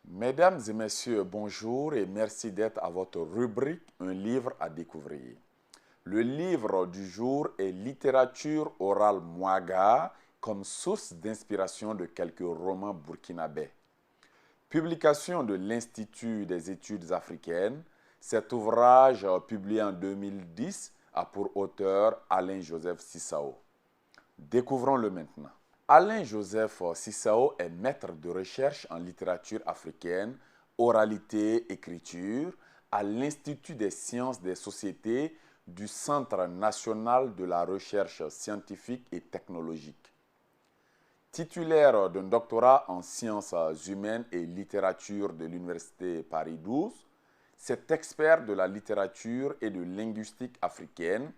Mesdames et messieurs, bonjour et merci d'être à votre rubrique Un livre à découvrir. Le livre du jour est Littérature orale Mouaga comme source d'inspiration de quelques romans burkinabés. Publication de l'Institut des études africaines, cet ouvrage publié en 2010 a pour auteur Alain-Joseph Sissao. Découvrons-le maintenant. Alain-Joseph Sissao est maître de recherche en littérature africaine, oralité, écriture à l'Institut des sciences des sociétés du Centre national de la recherche scientifique et technologique. Titulaire d'un doctorat en sciences humaines et littérature de l'Université Paris 12, cet expert de la littérature et de linguistique africaine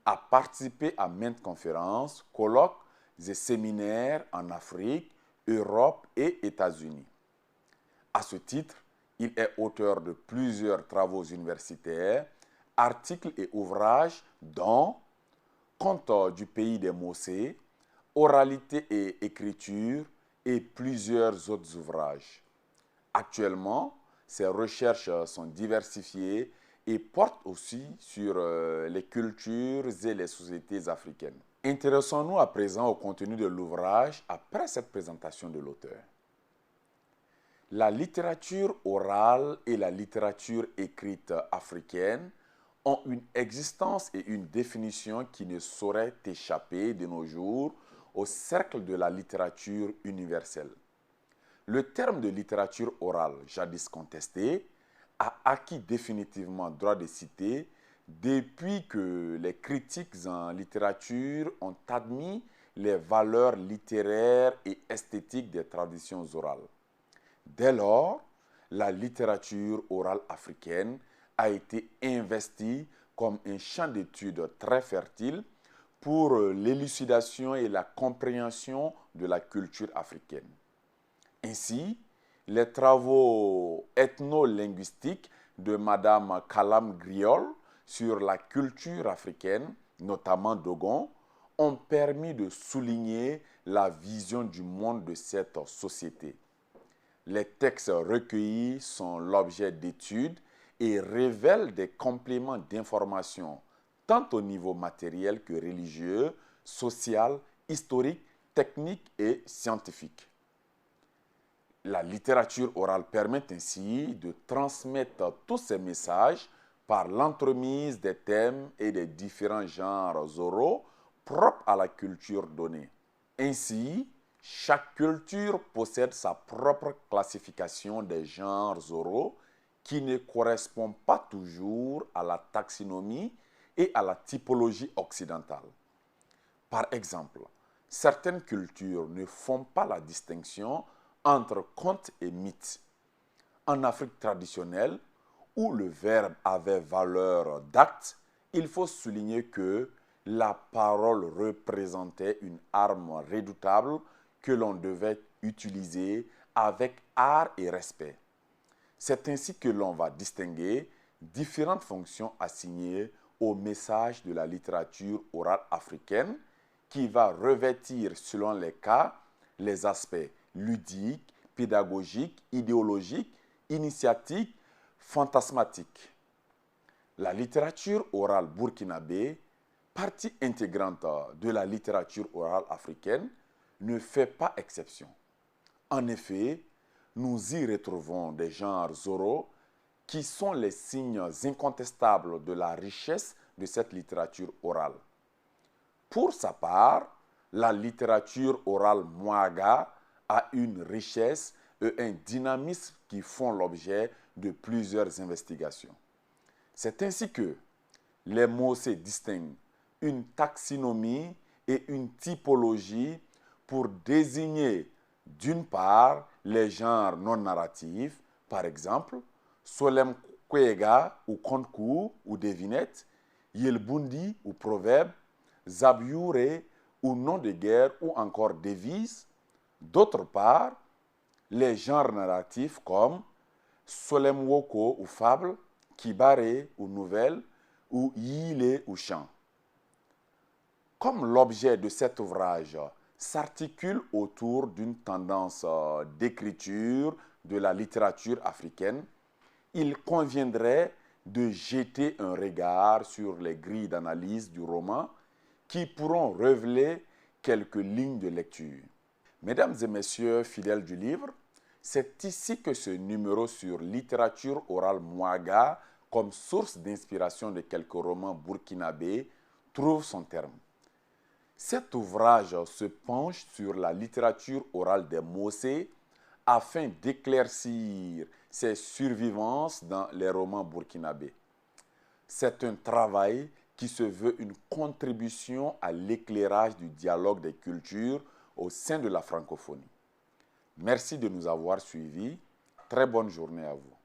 a participé à maintes conférences, colloques et séminaires en Afrique, Europe et États-Unis. À ce titre, il est auteur de plusieurs travaux universitaires, articles et ouvrages dont Contes du pays des Mossés, Oralité et écriture et plusieurs autres ouvrages. Actuellement, ses recherches sont diversifiées et portent aussi sur les cultures et les sociétés africaines. Intéressons-nous à présent au contenu de l'ouvrage après cette présentation de l'auteur. La littérature orale et la littérature écrite africaine ont une existence et une définition qui ne sauraient échapper de nos jours au cercle de la littérature universelle. Le terme de littérature orale, jadis contesté, a acquis définitivement droit de cité depuis que les critiques en littérature ont admis les valeurs littéraires et esthétiques des traditions orales. Dès lors, la littérature orale africaine a été investie comme un champ d'études très fertile pour l'élucidation et la compréhension de la culture africaine. Ainsi, les travaux ethno-linguistiques de Madame Kalam Griol sur la culture africaine, notamment Dogon, ont permis de souligner la vision du monde de cette société. Les textes recueillis sont l'objet d'études et révèlent des compléments d'information tant au niveau matériel que religieux, social, historique, technique et scientifique. La littérature orale permet ainsi de transmettre tous ces messages par l'entremise des thèmes et des différents genres oraux propres à la culture donnée. Ainsi, chaque culture possède sa propre classification des genres oraux qui ne correspond pas toujours à la taxinomie et à la typologie occidentale. Par exemple, certaines cultures ne font pas la distinction entre conte et mythe. En Afrique traditionnelle, où le verbe avait valeur d'acte, il faut souligner que la parole représentait une arme redoutable que l'on devait utiliser avec art et respect. C'est ainsi que l'on va distinguer différentes fonctions assignées au message de la littérature orale africaine qui va revêtir, selon les cas, les aspects ludiques, pédagogiques, idéologiques, initiatiques, fantasmatiques. La littérature orale burkinabé, partie intégrante de la littérature orale africaine, ne fait pas exception. En effet, nous y retrouvons des genres oraux qui sont les signes incontestables de la richesse de cette littérature orale. Pour sa part, la littérature orale Mouaga a une richesse et un dynamisme qui font l'objet de plusieurs investigations. C'est ainsi que les Mossés distinguent une taxinomie et une typologie pour désigner d'une part les genres non narratifs, par exemple, Solem Kwega ou conte-court ou devinette, Yelbundi ou proverbe, Zabiure ou nom de guerre ou encore devise. D'autre part, les genres narratifs comme Solem Woko ou fable, Kibare ou nouvelle, ou Yile ou chant. Comme l'objet de cet ouvrage s'articule autour d'une tendance d'écriture de la littérature africaine, il conviendrait de jeter un regard sur les grilles d'analyse du roman qui pourront révéler quelques lignes de lecture. Mesdames et messieurs fidèles du livre, c'est ici que ce numéro sur littérature orale Mouaga comme source d'inspiration de quelques romans burkinabés trouve son terme. Cet ouvrage se penche sur la littérature orale des Mossé afin d'éclaircir ses survivances dans les romans burkinabés. C'est un travail qui se veut une contribution à l'éclairage du dialogue des cultures au sein de la francophonie. Merci de nous avoir suivis. Très bonne journée à vous.